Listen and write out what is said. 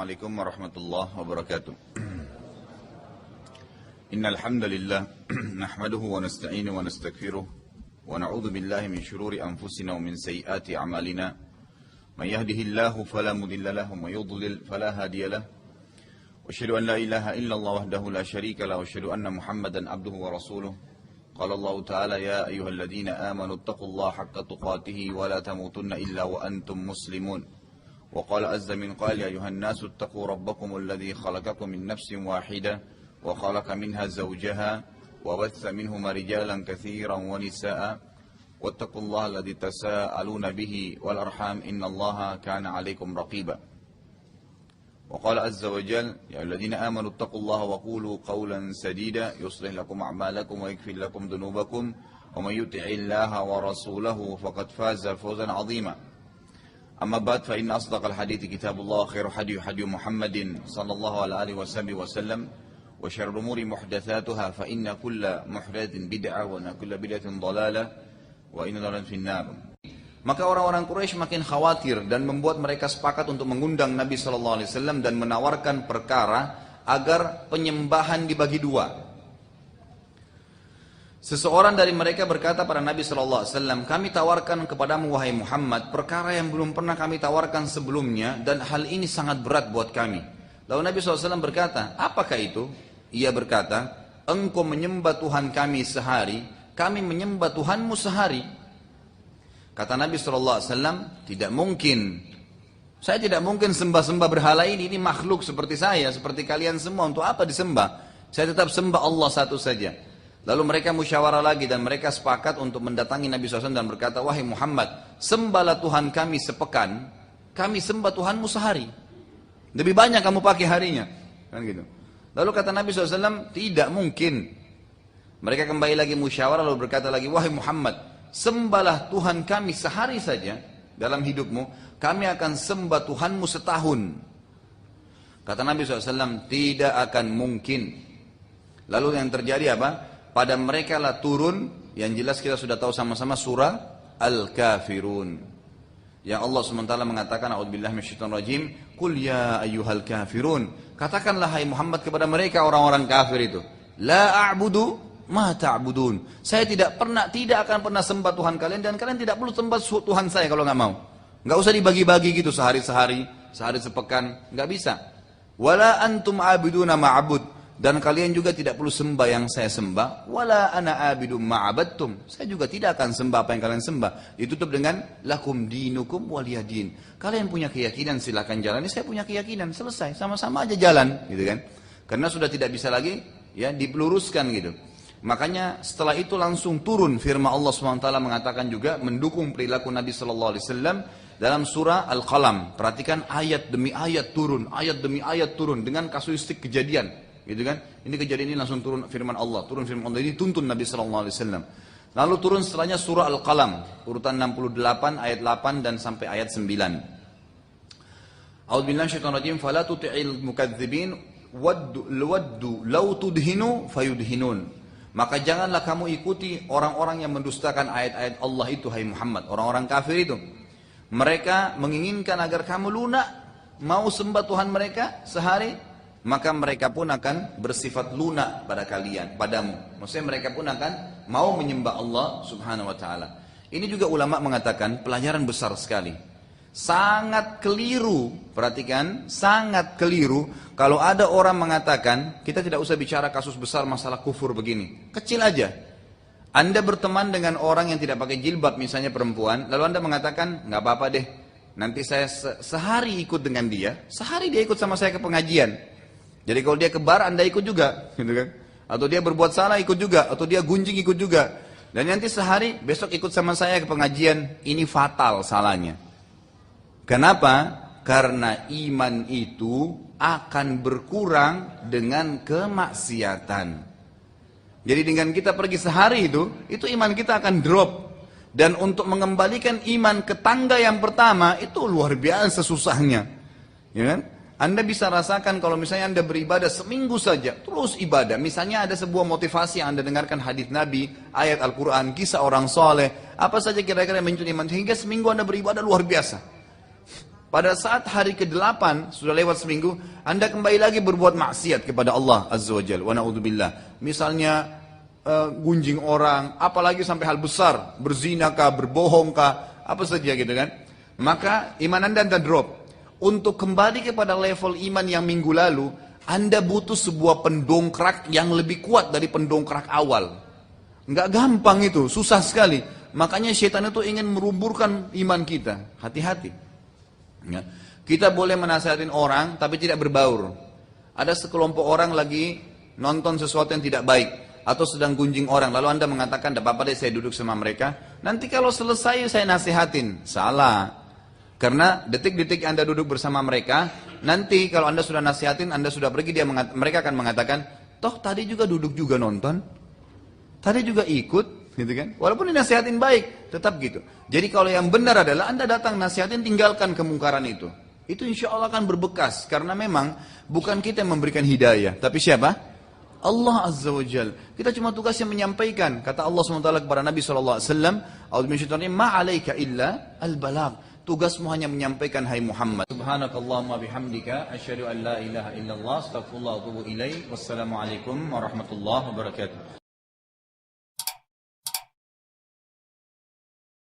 Assalamualaikum warahmatullahi wabarakatuh. Innal hamdalillah nahmaduhu wa nasta'inuhu wa nastaghfiruh wa na'udzu billahi min shururi anfusina wa min sayyiati a'malina. May yahdihillahu fala mudilla lahu wa may yudlil fala hadiya lahu. Wa asyhadu an la ilaha illallah wahdahu la syarika lahu wa asyhadu anna Muhammadan abduhu wa rasuluh. Qala Allah Ta'ala ya ayyuhalladzina amanu taqullaha haqqa tuqatih wa la tamutunna illa wa antum muslimun. وقال عز من قال يا أيها الناس اتقوا ربكم الذي خلقكم من نفس واحدة وخلق منها زوجها وبث منهما رجالا كثيرا ونساء واتقوا الله الذي تساءلون به والأرحام إن الله كان عليكم رقيبا وقال عز وجل يا الذين آمنوا اتقوا الله وقولوا قولا سديدا يصلح لكم أعمالكم ويغفر لكم ذنوبكم ومن يطع الله ورسوله فقد فاز فوزا عظيما أما بعد فإن أصدق الحديث كتاب الله خير حديث محمد صلى الله عليه وسلم وشر الأمور محدثاتها فإن كل محدث بدعة وكل بدعة ضلالة وإن ضلالة في النار. Maka orang-orang Quraisy makin khawatir dan membuat mereka sepakat untuk mengundang Nabi SAW dan menawarkan perkara agar penyembahan dibagi dua. Seseorang dari mereka berkata pada Nabi SAW, kami tawarkan kepadamu wahai Muhammad perkara yang belum pernah kami tawarkan sebelumnya dan hal ini sangat berat buat kami. Lalu Nabi SAW berkata, apakah itu? Ia berkata, engkau menyembah Tuhan kami sehari, kami menyembah Tuhanmu sehari. Kata Nabi SAW, tidak mungkin. Saya tidak mungkin sembah-sembah berhala ini makhluk seperti saya, seperti kalian semua. Untuk apa disembah? Saya tetap sembah Allah satu saja. Lalu mereka musyawarah lagi dan mereka sepakat untuk mendatangi Nabi SAW dan berkata, wahai Muhammad, sembahlah Tuhan kami sepekan, kami sembah Tuhanmu sehari. Lebih banyak kamu pakai harinya. Kan gitu. Lalu kata Nabi SAW, tidak mungkin. Mereka kembali lagi musyawarah lalu berkata lagi, wahai Muhammad, sembahlah Tuhan kami sehari saja dalam hidupmu, kami akan sembah Tuhanmu setahun. Kata Nabi SAW, tidak akan mungkin. Lalu yang terjadi apa? Pada mereka lah turun, yang jelas kita sudah tahu sama-sama surah Al-Kafirun. Yang Allah SWT mengatakan, a'udzubillahi minasyaitonir rajim, qul ya ayyuhal kafirun. Katakanlah hai Muhammad kepada mereka orang-orang kafir itu, la a'budu ma ta'budun. Saya tidak akan pernah sembah Tuhan kalian dan kalian tidak perlu sembah Tuhan saya kalau nggak mau. Nggak usah dibagi-bagi gitu sehari sepekan, nggak bisa. Wala antum abiduna ma'bud. Dan kalian juga tidak perlu sembah yang saya sembah. Wala ana abidum ma'abadtum. Saya juga tidak akan sembah apa yang kalian sembah. Ditutup dengan lakum dinukum waliyadin. Kalian punya keyakinan silakan jalani, saya punya keyakinan, selesai, sama-sama aja jalan, gitu kan? Karena sudah tidak bisa lagi ya dipeluruskan gitu. Makanya setelah itu langsung turun firman Allah SWT mengatakan juga mendukung perilaku Nabi SAW dalam surah Al-Qalam. Perhatikan ayat demi ayat turun dengan kasuistik kejadian. Gitu kan? Ini kejadian ini langsung turun firman Allah ini tuntun Nabi SAW. Lalu turun setelahnya surah Al-Qalam urutan 68 ayat 8 dan sampai ayat 9. A'udzubillahi minasyaitonir rajim fala tuti'il mukadzibin waddu law tudhinu fayudhinun. Maka janganlah kamu ikuti orang-orang yang mendustakan ayat-ayat Allah itu hai Muhammad, orang-orang kafir itu. Mereka menginginkan agar kamu lunak, mau sembah Tuhan mereka sehari, maka mereka pun akan bersifat lunak pada kalian, padamu. Maksudnya mereka pun akan mau menyembah Allah Subhanahu wa taala. Ini juga ulama mengatakan pelajaran besar sekali. Sangat keliru, perhatikan, sangat keliru kalau ada orang mengatakan, kita tidak usah bicara kasus besar masalah kufur begini. Kecil aja. Anda berteman dengan orang yang tidak pakai jilbab misalnya perempuan, lalu Anda mengatakan, nggak apa-apa deh. Nanti saya sehari ikut dengan dia, sehari dia ikut sama saya ke pengajian. Jadi kalau dia kebar, Anda ikut juga, gitu kan? Atau dia berbuat salah ikut juga, atau dia gunjing ikut juga. Dan nanti sehari, besok ikut sama saya ke pengajian, ini fatal salahnya. Kenapa? Karena iman itu akan berkurang dengan kemaksiatan. Jadi dengan kita pergi sehari itu iman kita akan drop. Dan untuk mengembalikan iman ke tangga yang pertama, itu luar biasa susahnya. Ya kan? Anda bisa rasakan kalau misalnya Anda beribadah seminggu saja, terus ibadah. Misalnya ada sebuah motivasi yang Anda dengarkan hadis Nabi, ayat Al-Quran, kisah orang soleh, apa saja kira-kira yang muncul iman. Hingga seminggu Anda beribadah luar biasa. Pada saat hari ke-8, sudah lewat seminggu, Anda kembali lagi berbuat maksiat kepada Allah Azza wa Jalla. Wa na'udzubillah. Misalnya, gunjing orang, apalagi sampai hal besar, berzinakah, berbohongkah, apa saja gitu kan. Maka iman Anda drop. Untuk kembali kepada level iman yang minggu lalu, Anda butuh sebuah pendongkrak yang lebih kuat dari pendongkrak awal. Nggak gampang itu, susah sekali. Makanya syaitan itu ingin meruburkan iman kita. Hati-hati. Ya. Kita boleh menasihatin orang tapi tidak berbaur. Ada sekelompok orang lagi nonton sesuatu yang tidak baik atau sedang gunjing orang, lalu Anda mengatakan, tidak apa-apa deh saya duduk sama mereka, nanti kalau selesai saya nasihatin. Salah. Karena detik-detik Anda duduk bersama mereka, nanti kalau Anda sudah nasihatin, Anda sudah pergi, mereka akan mengatakan, toh tadi juga duduk juga nonton, tadi juga ikut, gitu kan? Walaupun dinasihatin baik, tetap gitu. Jadi kalau yang benar adalah Anda datang nasihatin, tinggalkan kemungkaran itu. Itu insya Allah akan berbekas, karena memang bukan kita yang memberikan hidayah, tapi siapa? Allah Azza wa Jal. Kita cuma tugasnya menyampaikan. Kata Allah SWT kepada Nabi SAW, ma'alaika illa al-balagh. Tugasmu hanya menyampaikan, hai Muhammad. Subhanakallahumma bihamdika, asyhadu an la ilaha illallah, astaghfirullah wa atubu ilaih. Wassalamualaikum warahmatullahi wabarakatuh.